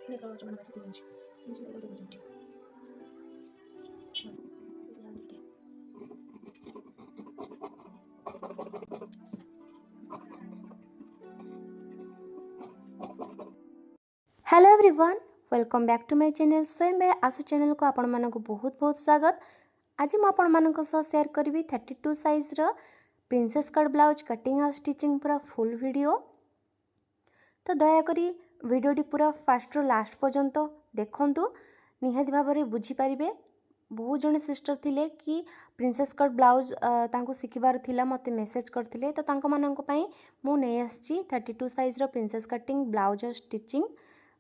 Neck ଓଜନ ମାତ୍ର 3 inch. 3 inch neck ଓଜନ। Hello everyone, welcome back to my channel स्वयं भाई आसु चैनल को आपण मानक बहुत बहुत स्वागत। आज मु आपण मानक सह शेयर करी 32 साइज रो प्रिंसेस कट ब्लाउज कटिंग और स्टिचिंग पूरा फुल वीडियो। तो दयाकोरी वीडियोटी पूरा फास्ट रो लास्ट पर्यंत देखंतु, निहाती भाव में बुझी पारिबे। बहुत जन सिस्टर थिले कि प्रिंसेस कट ब्लाउज तांको सिखिबार थिला, मते मेसेज करथिले। तो तांको मानक पई मु नै आछि 32 साइज रो प्रिंसेस कटिंग ब्लाउज और स्टिचिंग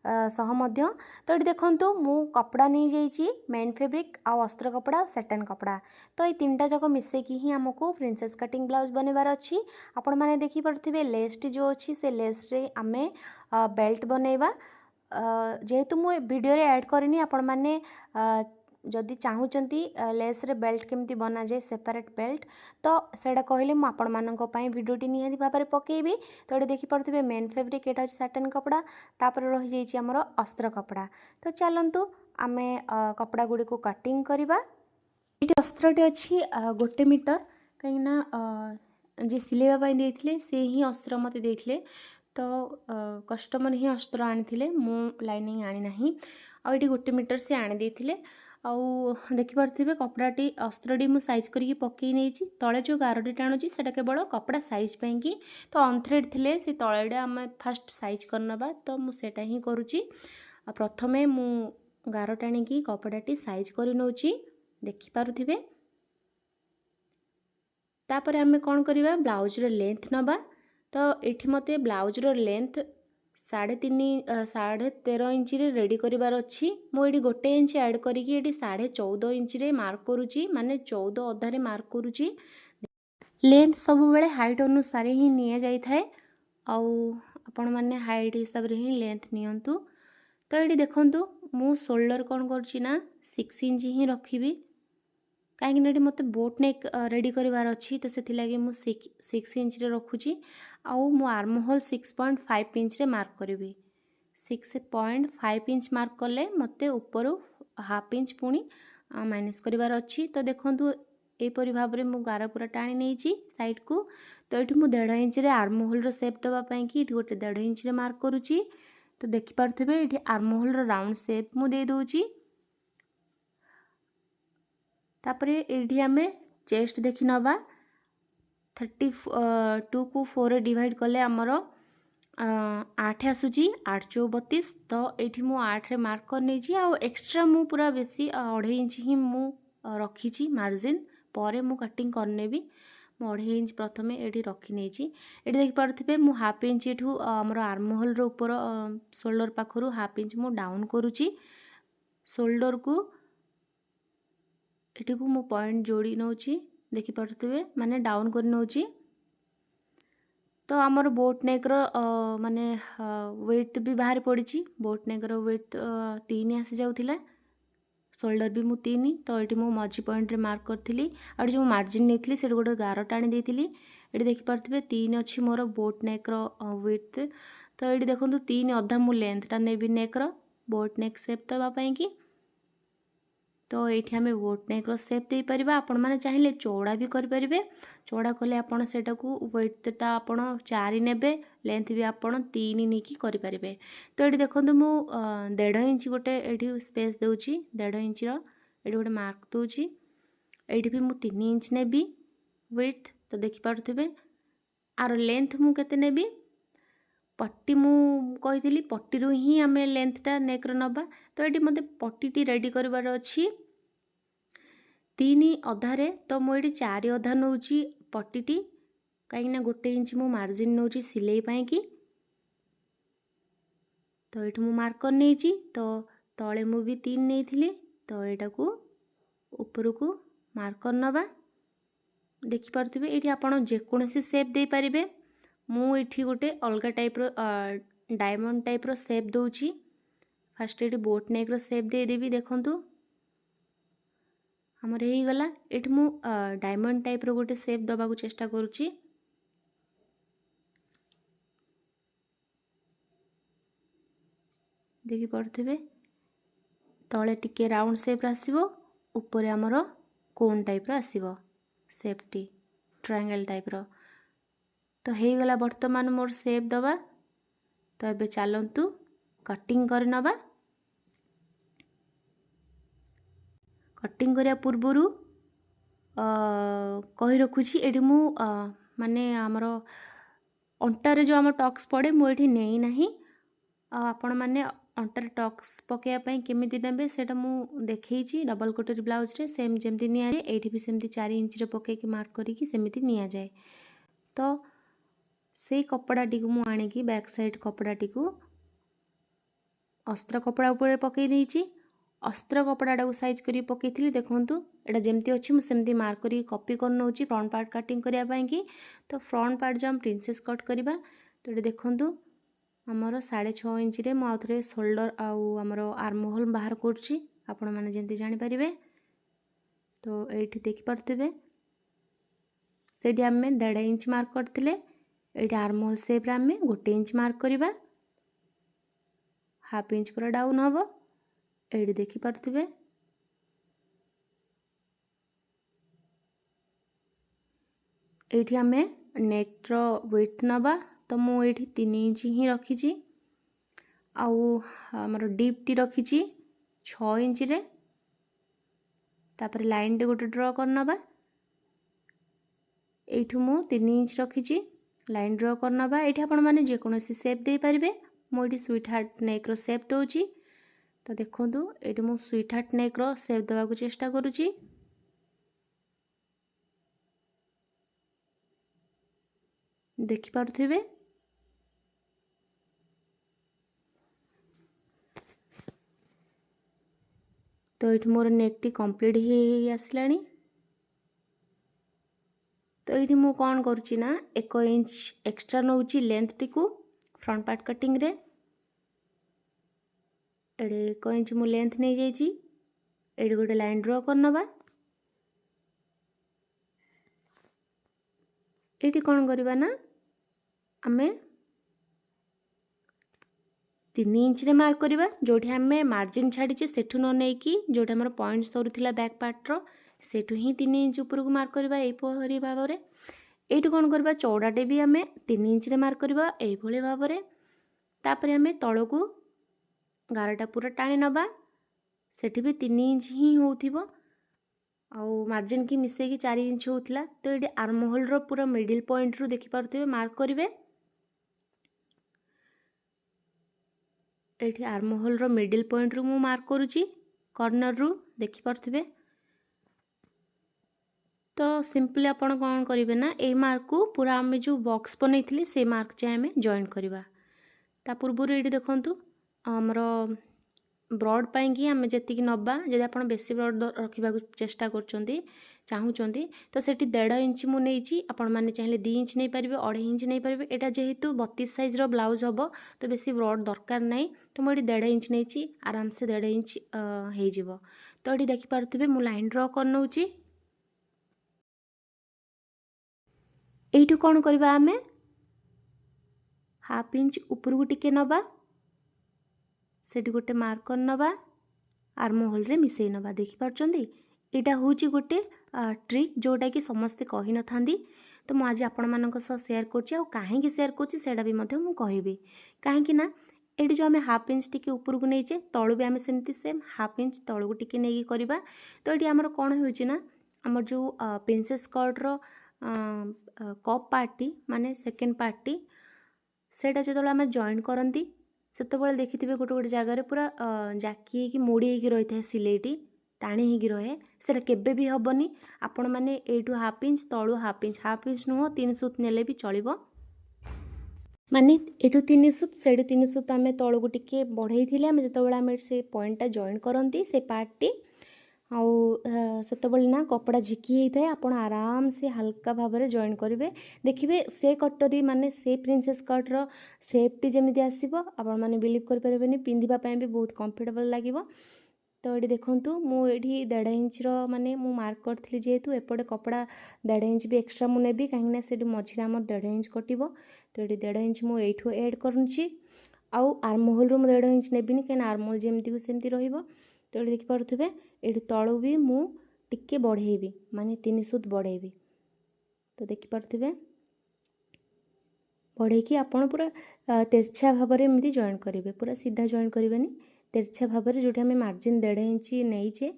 सह मध्य। तो ये देखंतु मु कपड़ा नहीं जाइए मेन फैब्रिक आ अस्त्र कपड़ा और सैटन कपड़ा। तो ये तीनटा जाक मिसेकी ही आमको प्रिंसेस कटिंग ब्लाउज बनवार अच्छी। आपण मैंने देखी पारे लेसटी जो अच्छी से लेस रे आमे बेल्ट बनैबा। जेहेतु मु वीडियो रे ऐड करनी, आपण मैंने जदि चाहूँगी लेस रे बेल्ट केमती बना जाए सेपरेट बेल्ट, तो सेटा कहले मु आपण मानक पई वीडियोटी निहाती भाव में पकेबी। तो ये देखि पारुथिबे मेन फैब्रिक एटा सैटन कपड़ा, तापर रही जाइए आमर अस्त्र कपड़ा। तो चलतु आमे कपड़ा गुड़ी को कटिंग करवा। ये अस्त्रटी अच्छी 1 मीटर, कहीं जे सिलेबा देते से ही अस्त्र मत देते। तो कस्टमर ही अस्त्र आनी, मु लाइनिंग आनी ना। आठी 1 मीटर से आनी देते। आउ देखिपे कपड़ाटी अस्त्रटी मु साइज करके पकई नहीं। तले जो गारटी टाणुची से केवल कपड़ा साइज पाई। तो अनथ्रेड थे से तले आम फास्ट साइज करनबा। तो मुझे ही करुच्ची। प्रथमे मु गार टाणी कपड़ाटी साइज कर नौची, देखिपे। तापर आम कौन करवा ब्लाउजर लेंथ नबा। तो ये मते ब्लाउजर लेंथ 13.5 इंच रे रेडी करिवार अच्छी। मुझे 1 इंच ऐड करी 14.5 इंच रे मार्क करुच्ची, माने 14 अधारे मार्क करुच्ची। लेंथ सब बेले हाइट अनुसार ही निया जाई थाए। आपण माने हाइट हिसाब रे ही लेंथ नियंतु। तो ये देखंतु मु शोल्डर कौन करुच्ची ना 6 इंच ही रखिबी, कहीं मते बोट नेक रेडी करिवार अच्छी। तो से लगी मु 6 इंच रे रखुची। आउ मु आर्म होल 6.5 इंच रे मार्क करी। 6.5 इंच मार्क कले मते ऊपर हाफ इंच पुणी माइनस करिवार अच्छी। तो देखंतु एपरी भाव में मु गार पूरा टाणी नहीं साइड को। तो ये मुझे 1.5 इंच रे आर्म होल रो शेप देवाई कि गोटे 1.5 इंच रे मार्क करुच्ची। तो देखिपे ये आर्म होल रो राउंड शेप मु दे दूची। तापरे ये आम चेस्ट देखि नवा। 32 को 4 डिवाइड कले आमर 8 आसूची 8 चौ 32। तो ये मु 8 रे मार्क कर नहीं। आ एक्स्ट्रा मु पूरा बेसी 2.5 इंच ही मु रखी मार्जिन। पर मु कटिंग करने भी 2.5 इंच प्रथम ये रखी नहीं। ये देखिपे मु हाफ इंच एठू आमर आर्म होल रो ऊपर शोल्डर पाखरु हाफ इंच मु डाउन करुची। शोल्डर को एटी को मु पॉइंट जोड़ी नौची, देखिपे माने डाउन कर नौची। तो आमर बोट नेक रो माने वेट भी बाहर पड़ी। बोट नेक रो वेट 3 आसी जाउथिला, शोल्डर भी मु 3। तो ये मु मझी पॉइंट रे मार्क करी। और जो मार्जिन नहीं से गोटे गार टाणी देती। ये देखिपे 3 अच्छी मोर बोट नेक रो वेट। तो ये देखो 3 अधा मु लेंथटा नेबी नेक रो बोट नेक शेप देवाई कि। तो ये आम बोट नेक रो शेप दे पार। आपण मैंने चाहिए चौड़ा भी करें। चौड़ा कले आपड़ से वेटटा आपड़ 4 ने, लेंथ भी आपड़ 3 नहीं करें। तो ये देखो मु 1.5 इंच गोटे ये स्पेस दूची, 1.5 इंच ये गोटे मार्क दूची। ये भी मु 3 इंच ने वेट। तो देखिपे आर लेंथ मु केते नेबी। पट्टी मु कही पट्टी रू ही आम लेंथटा नेक रो नबा। तो ये मते पट्टी रेडी करिवार अच्छी 3 अधारे। तो मुझे 4 अधा नौची पट्टी, कहीं 1 इंच मु मार्जिन नौची सिलाई पाई कि। तो ये मु मार्क कर नहीं। तो तले मु भी 3 नहीं थी। तो यहाँ को ऊपर को मार्क कर नबा। देखिपे ये आपड़ जेकोसी शेप दे पारे। मुझे गोटे अलग टाइप रो डायमंड टाइप रो शेप दूची। फास्ट ये बोट नेक रो शेप देदेवी। देखंतु हमर हो गला। ये मु डायमंड टाइप रो गोटे शेप दबा को चेष्टा करुच्ची। देखि पड़ुथिबे तले टिके राउंड शेप आसीबो ऊपर हमर कोन टाइप रो आसीबो शेपटी ट्रायंगल टाइप रो। तो हे गला वर्तमान मोर शेप दबा। तो एबे चलंतु कटिंग कर नबा। कटिंग करिया पूर्वरु कहि रखुछि एठी मु माने हमर अंटारे जो हम टक्स पड़े मु एठी नेई नाही। आपण माने अंटारे टक्स पकेया पई केमिति नेबे सेटा मु देखैछि डबल कटोरी ब्लाउज रे सेम जेमति निया जाय एठी भी सेमति 4 इंच रे पके के मार्क करी कि सेमिति निया जाय। तो से कपड़ा टिकु मु आनी कि बैक साइड कपड़ा टिकु अस्त्र कपड़ा ऊपर पकई देइछि। अस्त्र कपड़ा को साइज करी पकईथि देखंतु एटा जेमति अछि मु सेमति मार्क करी कॉपी कर नउछि फ्रंट पार्ट कटिंग करिया पई कि। तो फ्रंट पार्ट जो हम प्रिंसेस कट करबा तो एटा देखंतु हमर 6.5 इंच रे मु आउथरे शोल्डर आउ हमर आर्म होल बाहर करछि आपण माने जेमति जानि परिबे। तो एठी देखि परथिबे सेठी हमें 1.5 इंच मार्क करथिले एठी आर्म होल शेप रे हमें 1 इंच मार्क करबा हाफ इंच पूरा डाउन हबो। एठी देखि परथिबे एठी हमें नेक रो विड्थ नबा। तो मु एठी 3 इंच ही रखिछि आउ हमर डीप टी रखिछि 6 इंच रे। तापर लाइन टे गोटे ड्रा कर नबा एठू मु 3 इंच रखिछि लाइन ड्रा कर नबा। एठी आपण माने जे कोनोसी शेप दे परिबे मु एठी स्वीट हार्ट नेक रो शेप दोछि। तो देखंतु एठी मु स्वीट हार्ट नेक रो शेप देबा को चेष्टा करूछि। देखि पारुथिबे तो एठी मोर नेक टी कंप्लीट ही आसलानी। तो ये मु कौन करुच्ची ना 1 इंच एक्स्ट्रा नौची लेंथ टी को फ्रंट पार्ट कटिंग रे एडे 1 इंच मु लेंथ नहीं जाइची एडे गोटे लाइन ड्रा कर नबा। एटी कौन करबा ना आमे 3 इंच रे मार्क करबा जोठी हमें मार्जिन छाड़ी सेठू न नै कि जोठी हमर पॉइंट सरुथिला बैक पार्ट रो सेठू ही 3 इंच ऊपर को मार्क करबा एई पहरी भाबरे। एठू कौन करबा चौड़ाटे भी हमें 3 इंच रे मार्क करबा एई भली भाबरे। तापर हमें तळ को गारटा पूरा टाणी नबा सेठी भी 3 इंच ही होउथिबो आउ मार्जिन की मिसे की 4 इंच होउथला। तो एडी आर्म होल रो पूरा मिडिल पॉइंट रु देखि पारथिबे मार्क करिवे। एठी आर्म होल रो मिडिल पॉइंट रु मु मार्क करूची कॉर्नर रु देखि पारथिबे। तो सिंपली आपण कौन करिवे ना ए मार्क को पूरा हमें जो बॉक्स बनैथिले से मार्क चाहे हमें जॉइन करबा। ता पूर्व एठी देखंतु हमरो ब्रॉड पाई कि हमें जेतिक नबा जदि आपण बेसी ब्रॉड रखिबा चेष्टा करचंती चाहूचंती तो सेठी 1.5 इंच मु नेइची आपण माने चाहिले 2 इंच नै परिबे 2.5 इंच नै परिबे। एटा जेहेतु 32 साइज रो ब्लाउज हबो तो बेसी ब्रॉड दरकार नै तो मु एठी 1.5 इंच नेइची आराम से 1.5 इंच हे जिवो। तो एठी देखि पारथिबे मु लाइन ड्रा कर नउची। एठू कौन करबा हमें हाफ इंच ऊपर को टिके नबा सेठी गोटे मार्क कर नबा आर्म होल रे मिसई नबा। देखि पारचंदी एटा होची गोटे ट्रिक जोटा कि समस्ते कहि न थांदी। तो मु आज आपण मानक सह शेयर करछि आ काहे कि शेयर करछि सेडा भी मध्य मु कहिबी काहे कि ना एठी जो हमें हाफ इंच टिके ऊपर को नेइचे तळु भी हमें सेमति सेम हाफ इंच तळु को टिके नेकी करबा। तो एठी हमर कोन होची ना हमर जो प्रिंसेस कट रो कप पार्टी माने सेकंड पार्टी सेटा जतले हमें जॉइन करंती सेतबेले देखिथिबे गोटे गोटे जगह रे पूरा जाकी कि मोड़ी कि रही था सिलेटी टाणी ही रहे सेटा केबे भी हबनी। आपण माने एठू हाफ इंच तळु हाफ इंच नुह 3 सूत नेले भी चलिबो माने एठू 3 सूत सेडे 3 सूत हमें तळु को टिके बढ़ाई थिले हमें जतबेले हमें से पॉइंट जॉइन करंती से पार्टी आउ सेतबेले ना कपड़ा झिकी ही थाए आपण आराम से हल्का भाव में जॉइन करेंगे। देखिए से कटरी माने से प्रिंसेस कट रो सेफ्टी जमी आसो आपण मैंने बिलीव करें पिंधापी भी बहुत कंफर्टेबल लगे। तो ये देखूँ मुझे 1.5 इंच माने मु मार्क करी जेहेतु एपटे कपड़ा 1.5 इंच भी एक्सट्रा मु नेबी कहीं से मझे आम 1.5 इंच कटो। तो ये 1.5 इंच मुझे एड करुँची आउ आर्म होल मु 1.5 इंच नेबिनी कहीं आर्म होल जमती को सेमती रहिबो। तो ये देखिपे ये तलू भी मु टिके बढ़ेबी माने 3 सूत बढ़ेबी। तो देखिपे बढ़ेकी आपण पूरा तिरछा भाव में एमती जॉइन करेंगे, पूरा सीधा जॉइन करेंगे तिरछा भाव में जो आम मार्जिन 1.5 इंच नहींचे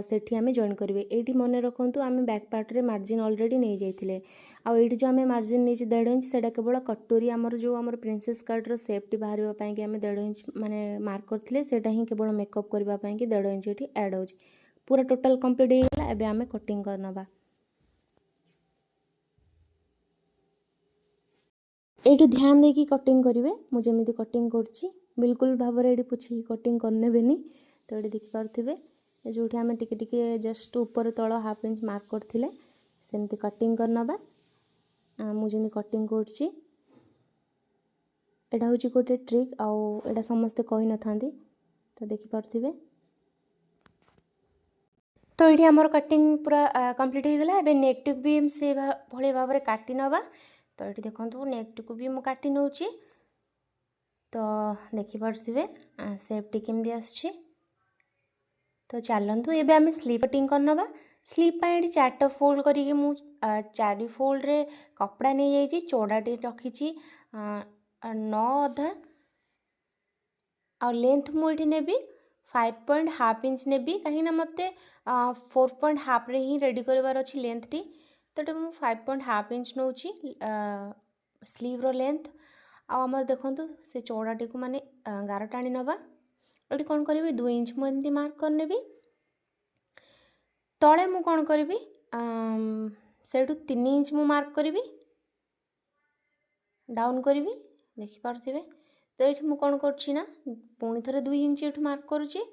सेठी आम जॉइन करेंगे। ये मन रखु आम बैक पार्ट रे मार्जिन ऑलरेडी नहीं जाइए आउ जो आम मार्जिन नहीं 1.5 इंच से केवल कटोरी आमर जो आम प्रिंसेस कट सेफ्टी बाहर कि आम 1.5 इंच माने मार्क करते से ही केवल मेकअप करने कि 1.5 इंच ये एड हो पूरा टोटाल कंप्लीट हो गला। एबे आम कटिंग करनबा ये ध्यान देकी कटिंग करेंगे मुझे कटिंग कर बिल्कुल भाव में पुछी कटिंग करने। तो ये देखिपे जो आम टिके जस्ट ऊपर तल हाफ इंच मार्क करते सेमती कटिंग करनबा। मुझे कटिंग करछि एटा हूँ गोटे ट्रिक आउ एटा समस्ते कही न था। तो देखिपे तो ये आमर कटिंग पूरा कंप्लीट हो गला। एबे नेक टू भी से भली भाव में काटी नबा। तो ये देखो नेक टू को भी मु काटी नौची। तो देखिपे सेफ्टी केमती आछि। तो चलतु एबे आम स्लीव कटिंग करनबा। स्लीव पाई 4टा फोल्ड करिके मु 4 फोल्ड रे कपड़ा नहीं जाइए चौड़ाटे रखी 9 अधा आ लेंथ मुझे नेबी 5.5 इंच नेबी कहीं मते 4.5 रे ही रेडी करबार अछि लेंथ टी। तो मु 5.5 इंच नौ स्लीव रो लेंथ आम देखु से चौड़ाटी को माने गार टाणी नबा। ये कौन करी 2 इंच मुझे मार्क करने तले मु कौन करी से 3 इंच मु मार्क करी डाउन करी देखिपे। तो ये मुझे कौन करना पुणी थे 2 इंच ये मार्क करुच्ची।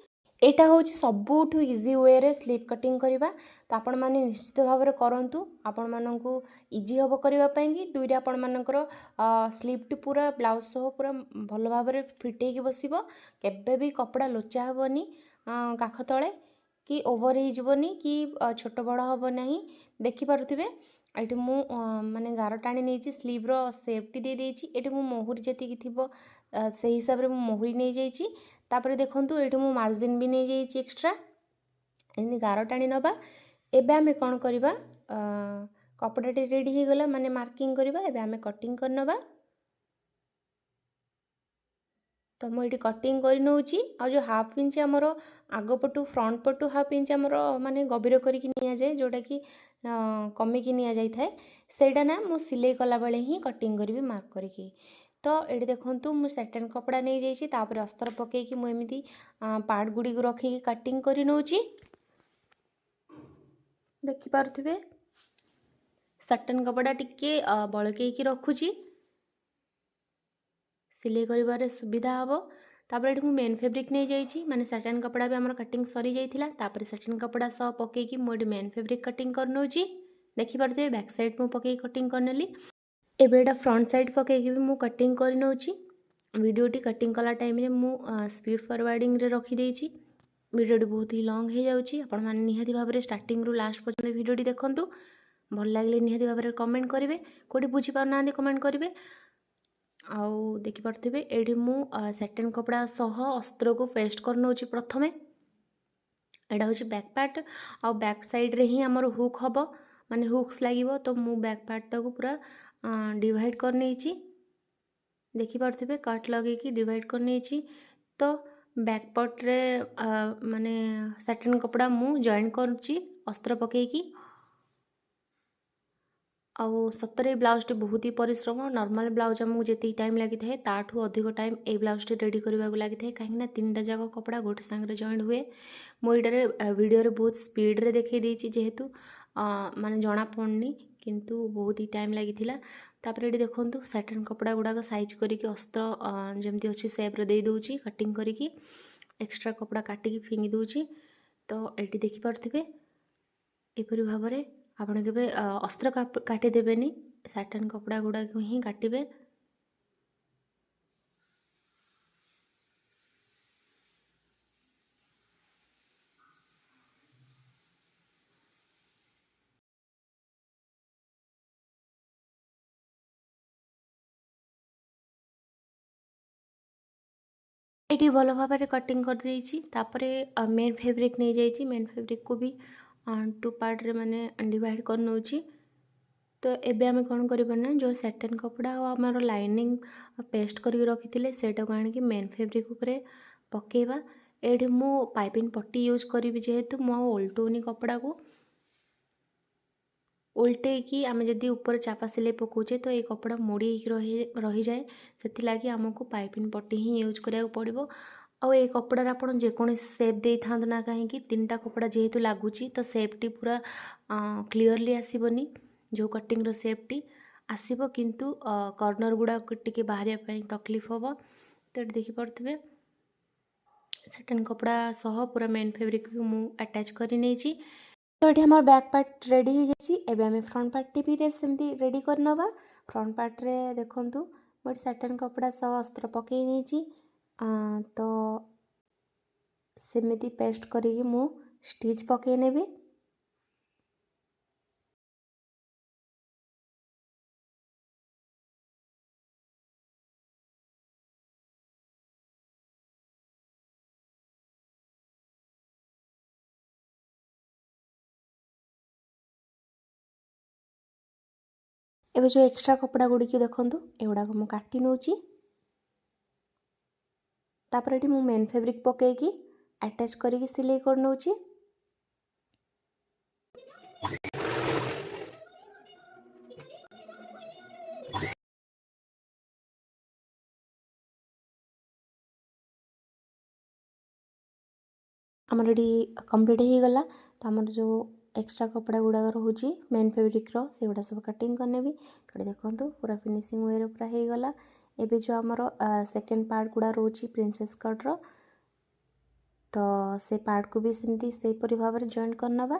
एटा हूँ सबुठ इजी वे रे स्लीव कटिंग करवा। तो आपण मैंने निश्चित भाव में करूँ आपण मानू इजी हम करने कि दुईरे आपण मानकर स्लीव टी पूरा ब्लाउज सह पूरा भल भाव में फिट होगी बस केबे भी कपड़ा लोचा हेनी काख तले कि ओवर होनी कि छोट बड़ हम ना। देखिपे ये मु माने गार टाणी नहीं स्लीव रो सेफ्टी दे देछि। ये मु मोहरी जी थी से हिसाब से मु मोहरी नहीं जाइए। तापर देखूँ ये मु मार्जिन भी नहीं जाइए एक्स्ट्रा एमती गार टाणी नबा। एबे आमे कौन करवा कपड़ाटी रेडी हो गला माने मार्किंग करवा। एबे आमे कटिंग करनबा। तो मुझे कटिंग कर नौची आ जो हाफ इंच आमर आग पटू फ्रंट पटू हाफ इंच आमर माने गभीर करके नि जाए जोटा कि कमिकी नि जाई थाए सेटा ना मु सिलाई कला बेले ही कटिंग करी मार्क करके। तो ये देखूँ मुझे सैटन कपड़ा नहीं जाइए तापर अस्तर पकईकि मुझे पार्ट गुड़ी को रखिकी कटिंग कर नौची। देखिपे सैटन कपड़ा टिके बड़कईकि रखुची सिलाई कर सुविधा हम। तापर ये मेन फैब्रिक नहीं जाइए माने सैटन कपड़ा भी आम कटिंग सरी जाइए। तापर सैटन कपड़ा सह पकईकि मुझे मेन फैब्रिक कटिंग कर नौची। देखिपे बैक साइड मु पकई कटिंग करनेली। एबे एटा फ्रंट साइड पकईकि भी मु कटिंग कर नौची। वीडियोटी कटिंग कला टाइम रे मु स्पीड फॉरवर्डिंग रे रखी देछि। वीडियोटी बहुत ही लॉन्ग हो जाउछि आपण माने निहाती भाव में स्टार्टिंग रु लास्ट पर्यंत वीडियोटी देखंतु। भल लागले निहाती भाव में कमेंट करेंगे कोठी बुझी पारना कमेंट करेंगे। आउ देखिपे ये मु सैटन कपड़ा सह अस्त्र को पेस्ट कर नौछि प्रथमे। एटा हूँ बैक पार्ट आ बैक साइड रे ही आमर हुक हम माने हुक्स लगे। तो मु बैक पार्ट को पूरा डिवाइड कर नहीं देखिपे कट लगे डिवाइड कर नहीं। तो बैक पार्ट रे माने सैटन कपड़ा मु जॉइन करुच्ची अस्त्र पकईकि। आउ सतरे ब्लाउजटी बहुत ही परिश्रम नॉर्मल ब्लाउज आमको जी टाइम लगी था ताठू अधिक टाइम ए ब्लाउजटी रेडी करने को लगी था कहीं 3टा जाक कपड़ा गोटे सांगे जॉइन हुए। मुझे वीडियो रे बहुत स्पीड रे देखई देछि जेहेतु माने जना पड़नी किंतु बहुत ही टाइम लगी तापर ये देखूँ सैटन कपड़ा गुड़ाक साइज करके अस्त्र जमती अच्छी सेप्रे दे दूची कटिंग करके एक्स्ट्रा कपड़ा काटिकी फिंगी दूची। तो ये देखिपे एपरी भाव में आपण के अस्त्र काटिदेवेनि सैटन कपड़ा गुड़ा ही काटिबे। ये भल भाव कटिंग कर देइछि। तापरे मेन फैब्रिक नहीं जाइछि। मेन फैब्रिक को भी 2 पार्ट रे माने डिवाइड कर नउछि। तो एबे आमे कौन करना जो सैटिन कपड़ा और आमर लाइनिंग पेस्ट करके रखी सेटा को आनिकी मेन फैब्रिक उपरे पकेबा। एठी मु पाइपिंग पट्टी यूज करी जेहेतु मु ओल्टोनी कपड़ा को उल्टे कि आम जदि ऊपर चापा सिलाई पकाउे तो ये कपड़ा मोड़ी रही जाए से लगी आमको पाइपिंग पट्टी ही यूज करा पड़ो। आउ ये कपड़ार आप जेको सेप दे था ना कहीं 3टा कपड़ा जेहेतु लगुच तो सेपटी पूरा क्लीयरली आसबनी जो कटिंग रो सेपटी आसब किंतु कॉर्नर गुड़ा टी बाहर तकलीफ हम। तो ये देखिपे सेटन कपड़ा सह पूरा मेन फैब्रिक भी मु अटैच कर नहीं। तो ये हमार बैक पार्ट रेडी हो जाए। आम फ्रंट पार्ट भी सेमती रेडी करनवा। फ्रंट पार्ट रे देखंतु मोटे सैटिन कपड़ा सह अस्त्र पकई नहीं। तो सेमती पेस्ट करी मु स्टिच पकई नेबी। एबे जो एक्स्ट्रा कपड़ा गुड़ी देखंतु एगुड़ाक मु काटी नउची। तापर एठी मु मेन फैब्रिक पकईकी अटैच करी सिलाई कर नउची। आमर ये कंप्लीट हो गला। तो आमर जो एक्स्ट्रा कपड़ा गुड़ा रोचे मेन फैब्रिक से गुड़ा सब कटिंग करने भी थोड़े देखो पूरा फिनिशिंग वे पूरा हो गला। एबे जो आमर सेकेंड पार्ट गुड़ा रोचे प्रिंसेस कट रो तो से पार्ट को भी सेमती से भाव में जॉइन करनवा।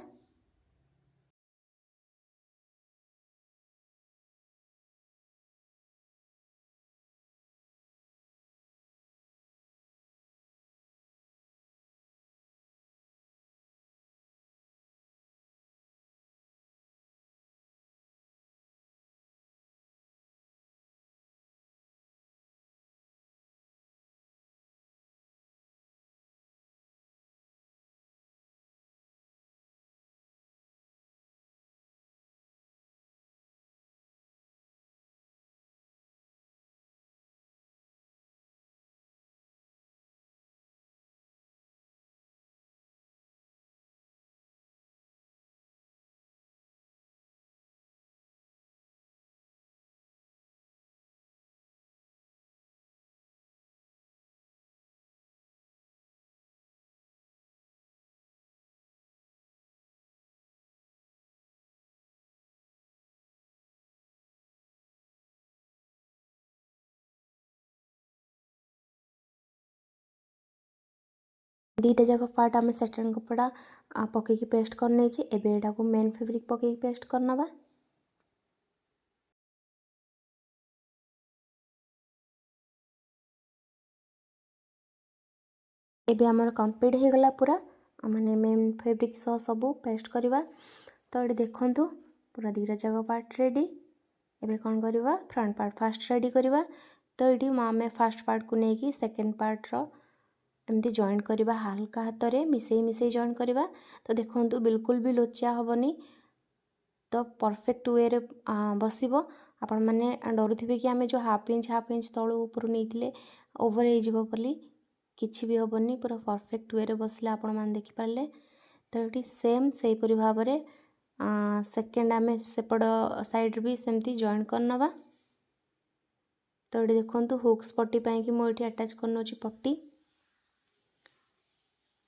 दीटा जाक पार्ट आम सैटिन कपड़ा पकईकी पेस्ट कर नहीं। एबे एटा को मेन फैब्रिक पकईकी पेस्ट करनवा। एबे आमर कंप्लीट हो गला पूरा माने मेन फैब्रिक सह सब पेस्ट करवा। तो ये देखंतु पूरा दीटा जाक पार्ट रेडी। एबे कौन करवा फ्रंट पार्ट फास्ट रेडी करवा। तो ये आम फास्ट पार्ट को लेकिन सेकेंड पार्ट रो एमती जॉइन करवा हल्का हाथ में मिसई मिसई जॉइन करवा। तो देखंतु बिल्कुल भी लोचा हेनी तो परफेक्ट वे रे बसिबो। आपण माने डरुथिबे कि आमे जो हाफ इंच तळु ऊपर नहीं ओवर हो बोली किछि भी हेनी पूरा परफेक्ट वे रे बसले आपण माने देखि पारले। तो ये सेम से भाव में सेकेंड आमे सेपड़ साइड भी सेमती जॉइन करनवा। तो ये देखंतु हुक्स पट्टी कि मुझे अटैच करनोची पट्टी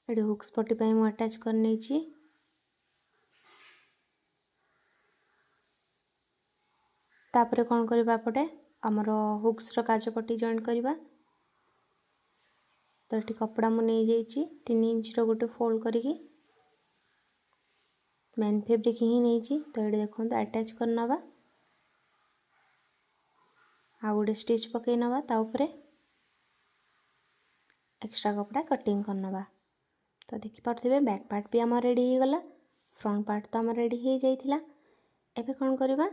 ये हुक्स पट्टी मु अटैच कर नहीं। तापर कौन करवा पटे आमर हुक्स रो काज पट्टी जॉइन करवा। तो ये कपड़ा मु नहीं जाइए 3 इंच रो गोटे फोल्ड करी मेन फैब्रिक ही नहीं। तो ये देखो अटैच करनवा आ गोटे स्टिच पकई नवा ताऊपर एक्स्ट्रा कपड़ा कटिंग करनवा। तो देखिपे बैक पार्ट भी आम रेडी हो गला। फ्रंट पार्ट तो आम रेडी हो जाइथिला। एबे कौन करवा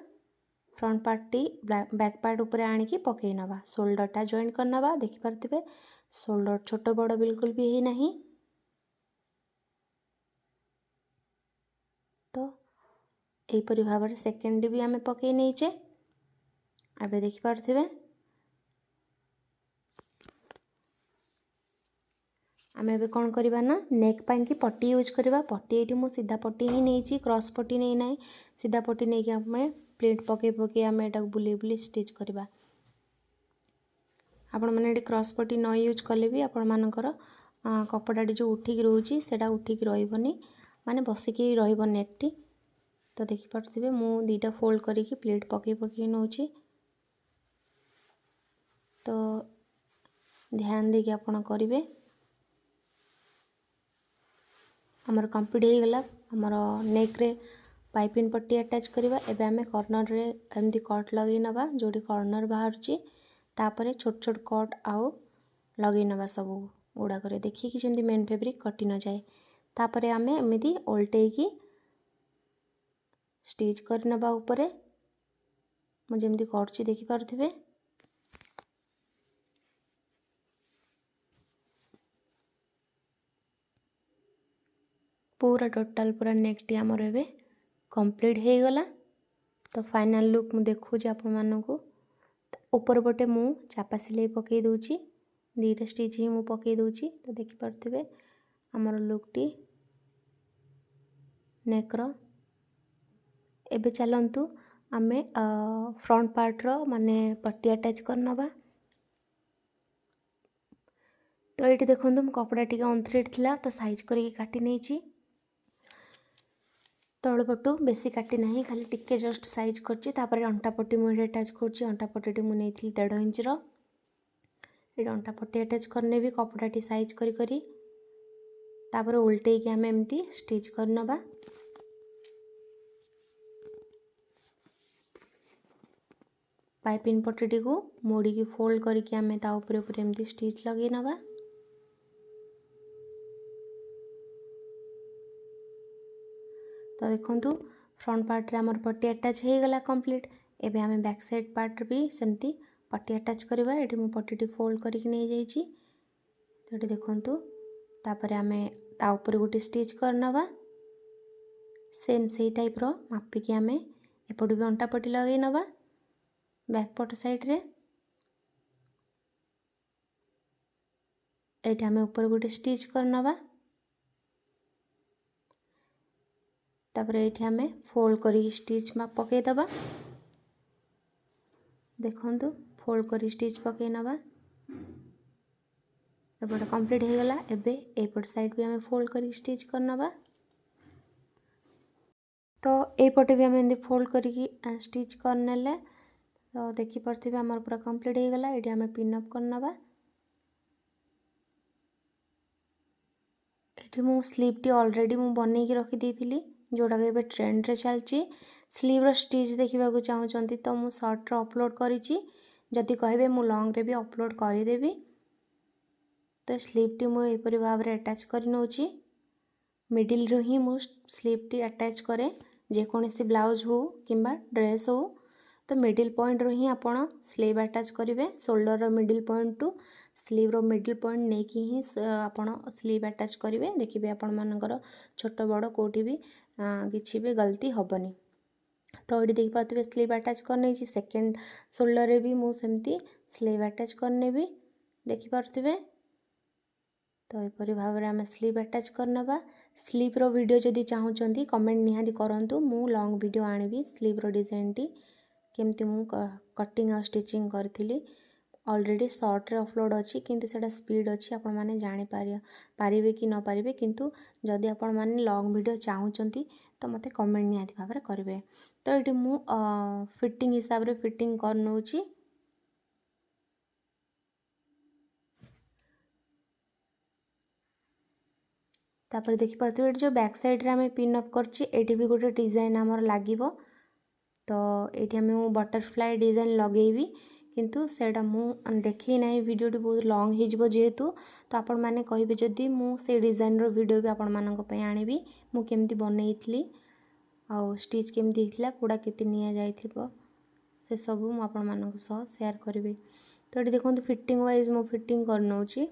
फ्रंट पार्टी बैक पार्ट ऊपर आनिकी पकई नवा शोल्डरटा जॉइंट कर नवा देखि पारथिबे शोल्डर छोट बड़ बिल्कुल भी है नहीं। तो एपरी भाव में सेकेंड भी आम पकई नहींचे एबे देखि पारथिबे आम ए कौन करवा ना नेक पाई कि पट्टी यूज करवा पट्टी ये मुझे सीधा पट्टी ही नहीं क्रॉस पट्टी नहीं ना सीधा पट्टी नहीं कि आम प्लेट पकई पकई आम एटा बुले बुले स्टिच करवा आपण मैंने क्रॉस पट्टी न यूज कले भी आपण मानकर कपड़ाटी जो उठिक रोचे सेटा उठिक रही माने बसिकी रही नेकटी। तो देखिपे मु दीटा फोल्ड करके प्लेट पकई पकई नौची। तो ध्यान देके आपण करेंगे आमर कंप्लीट हो गला आमर नेक रे पाइपिंग पट्टी अटैच करवा एबे आमे कॉर्नर रे एमती कट लगे नवा जोटी कॉर्नर बाहर तापरे छोट छोट कट आउ लगे नवा सब गुड़ा करे देखिए कि जमी मेन फैब्रिक कटि न जाए तापरे आमे एमती ओल्टे की स्टिच कर नवा ऊपर मु जेमती करछि देखि पारथिबे। पूरा टोटाल पूरा नेकटी आमर एबे कंप्लीट हो गला। तो फाइनल लुक मु देखुछि आपण मानकु ऊपर पटे मु चापा सिलाई पकई दूची दीटा स्टिच ही मु पकई दूची। तो देखि पारथिबे आमर लुकटी नेकर एबे चलंतु आमे फ्रंट पार्ट रो माने पट्टी अटैच कर नवा। तो ये देखो मो कपड़ा टी अनथ्रेड थिला तो साइज करके काटी नहीं तल पटू बेसी काटी ना खाली टिके जस्ट साइज कर अंटा पट्टी मुझे अटैच कर अंटा पट्टी मुझे 1.5 इंच ये अंटा पट्टी अटैच करने भी कपड़ाटी साइज करी तापर उल्टे की आम एमती स्टिच कर नवा। पाइपिंग पट्टी को मोड़ी की फोल्ड करके आम ता ऊपर ऊपर एमती स्टिच लगे नवा। तो देखो फ्रंट पार्ट रे आमर पट्टी अटैच हो गला कंप्लीट। एबे आमे बैक साइड पार्ट भी सेमती पट्टी अटैच करवा ये मु पट्टी फोल्ड करके नहीं जाइए। तो ये देखो तापर आमे ता ऊपर गोटे स्टिच कर नवा सेम से टाइप रो मापिकी आमे एपट भी अंटा पट्टी लगे नवा बैक पट साइड रे एटा आमे ऊपर गोटे स्टिच कर नवा तापर ये आमे फोल्ड करी स्टिच पकई दबा देखंतु फोल्ड करी स्टिच पकई नवा एपटे कंप्लीट हो गला। एबे एपट साइड भी आमे फोल्ड करी स्टिच कर नवा। तो एपटे भी आमे फोल्ड करी स्टिच करनेले तो देखि पारथिबे हमर पूरा कंप्लीट हो गला। एडी आमे पिन अप कर नवा एठी मु स्लीव टी ऑलरेडी मु बनै की रखी देथिली जोड़ा के ट्रेंड रे चलची स्लीव रो स्टिच देखा चाहूँगी तो मु शॉर्ट रो अपलोड करिछि जदि कहबे मु लॉन्ग रे भी अपलोड करदेवी। तो स्लीव टी मु एपरी भाव रे अटैच कर नौची मिडिल रो ही मु स्लीव टी अटैच करे जेकोसी ब्लाउज हो किंबा ड्रेस हो तो मिडिल पॉइंट रो ही आपण स्लीव अटैच करेंगे शोल्डर रो मिडिल पॉइंट टू स्लीव रो मिडिल पॉइंट नहीं कि ही आपण स्लीव अटैच करेंगे देखिए आपण मानकर छोट बड़ कोठी भी किसी भी गलती हेनी। तो ये देखिए पाते स्लीव अटैच करने सेकेंड शोल्डर रे भी मु सेमती स्लीव अटैच करने भी देखिपे। तो यहपरी भाव में आम स्लीव अटैच करनवा स्लीव रो वीडियो जदि चाहूँगी कमेंट निहाती करूँ मु लॉन्ग वीडियो आनिबी स्लीव रो डिजाइन टी केमती मु कटिंग और स्टिचिंग करी ऑलरेडी शॉर्ट रे अपलोड अच्छी किंतु सेटा स्पीड अच्छी आपण माने जानि पारिबे कि न पारिबे किंतु जदि आपण माने लॉन्ग वीडियो चाहूँगी तो मते कमेंट निहाती भाव में करेंगे। तो ये मु फिटिंग हिसाब रे फिटिंग कर नौची तापर देखिपे ये जो बैक साइड रे आमे पिन अप करछि भी गोटे डिजाइन आमर लागिबो। तो ये आम बटरफ्लाई डिजाइन लगेबी किंतु सेटा मु देखी ना वीडियो टी बहुत लॉन्ग हो जेहेतु तो आपण मैंने कहे जदि मु से डिजाइन रो वीडियो भी आपण मानक पई आनिबी मु केमती बनैथिली आ स्टिच केमती हितला कोडा केते निया जाइथिबो से सब मु आपण मानक सह शेयर करिवे। तो ये देखो फिटिंग वाइज मु फिटिंग कर नउची।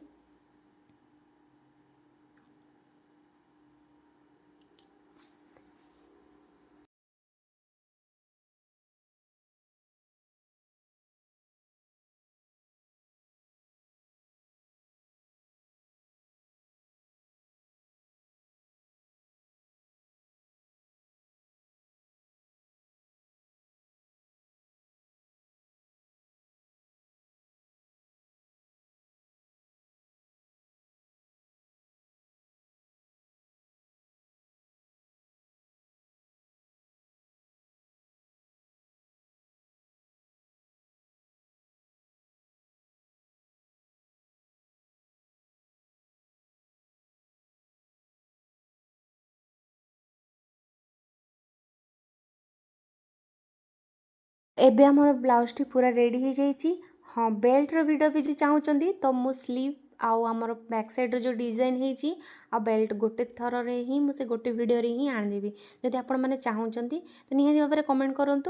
एबे हमर ब्लाउज टी पूरा रेडी हो जाइए। हाँ बेल्ट रो वीडियो भी चाहूँगी तो मु स्लीव आउ आमर बैक साइड रो जो डिजाइन होती आ बेल्ट गोटे थर रे ही मुझे गोटे वीडियो रे ही आनीदेवी। जदि आपण मैंने चाहूँगी तो निहाती भाव में कमेंट करूँ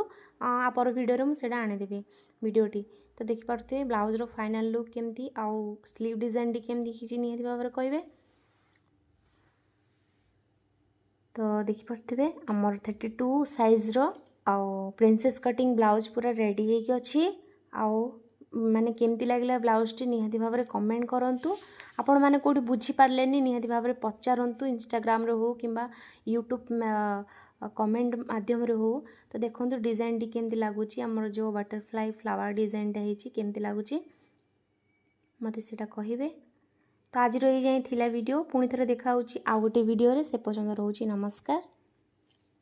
आपर वीडियो मुझे आनीदेवी वीडियोटी। तो देखिपे ब्लाउज रो फाइनल लुक केमती आउ स्लीव डिजाइन टी केमती निहाती भाव में कहे। तो देखिपे आमर 32 साइज रो आउ प्रिंसेस कटिंग ब्लाउज पूरा रेडी होगी अच्छी। आउ माने केमती लगे ब्लाउज टी निहाती भाव में कमेंट करूँ। आपण मैंने कौटी बुझीपारे निहाती भाव में पचारूँ इंस्टाग्राम हो कि यूट्यूब कमेंट माध्यम हो। तो देखो डिजाइन टी केमती लगुच आमर जो बटरफ्लाई फ्लावर डिजाइन टा केमती लगुच मत से कहे। तो आज रही जाए थिला वीडियो पुणी थे देखा आउ गोटे वीडियो रे से पर्यंत रोची नमस्कार।